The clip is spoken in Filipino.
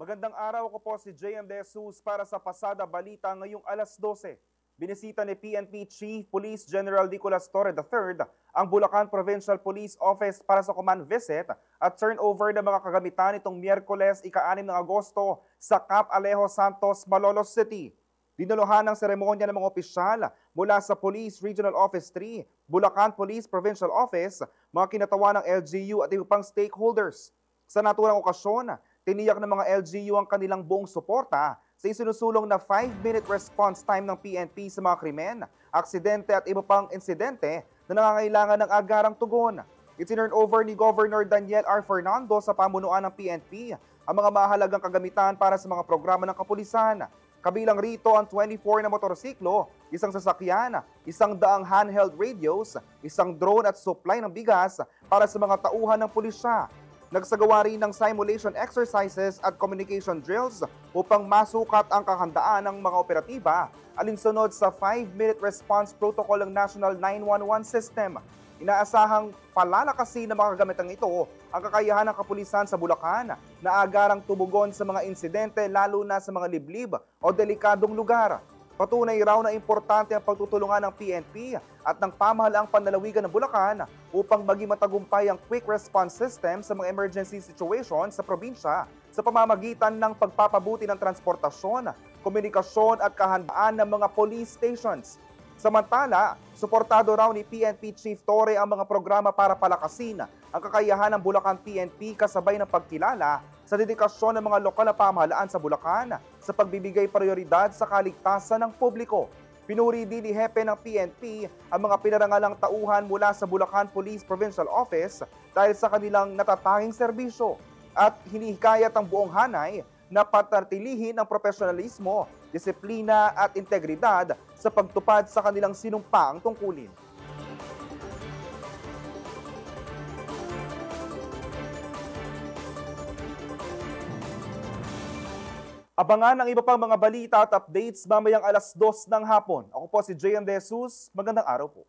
Magandang araw, ko po si JM De Jesus para sa Pasada Balita ngayong alas 12. Binisita ni PNP Chief Police General Nicolas Torre III ang Bulacan Provincial Police Office para sa command visit at turnover ng mga kagamitan itong Miyerkules, ika-6 ng Agosto sa Cap Alejo Santos, Malolos City. Dinuluhan ng seremonya ng mga opisyal mula sa Police Regional Office 3, Bulacan Police Provincial Office, mga kinatawan ng LGU at iba pang stakeholders. Sa naturang okasyon, tiniyak ng mga LGU ang kanilang buong suporta sa isinusulong na 5-minute response time ng PNP sa mga krimen, aksidente at iba pang insidente na nangangailangan ng agarang tugon. Itinurn over ni Governor Daniel R. Fernando sa pamunuan ng PNP ang mga mahalagang kagamitan para sa mga programa ng kapulisan. Kabilang rito ang 24 na motorsiklo, isang sasakyan, 100 handheld radios, isang drone at supply ng bigas para sa mga tauhan ng pulisya. Nagsagawa rin ng simulation exercises at communication drills upang masukat ang kahandaan ng mga operatiba alinsunod sa 5-minute response protocol ng National 911 System. Inaasahang palalakasin ng mga kagamitang ito ang kakayahan ng kapulisan sa Bulacan na agarang tumugon sa mga insidente lalo na sa mga liblib o delikadong lugar. Patunay raw na importante ang pagtutulungan ng PNP at ng pamahalaang panlalawigan ng Bulacan upang maging matagumpay ang quick response system sa mga emergency situations sa probinsya sa pamamagitan ng pagpapabuti ng transportasyon, komunikasyon at kahandaan ng mga police stations. Samantala, suportado raw ni PNP Chief Torre ang mga programa para palakasin ang kakayahan ng Bulacan PNP kasabay ng pagkilala sa dedikasyon ng mga lokal na pamahalaan sa Bulacan sa pagbibigay prioridad sa kaligtasan ng publiko. Pinuri din ni Hepe ng PNP ang mga pinarangalang tauhan mula sa Bulacan Police Provincial Office dahil sa kanilang natatanging serbisyo at hinihikayat ang buong hanay na patatilihin ang profesionalismo, disiplina at integridad sa pagtupad sa kanilang sinumpaang tungkulin. Abangan ang iba pang mga balita at updates mamayang alas 2 ng hapon. Ako po si JM De Jesus. Magandang araw po.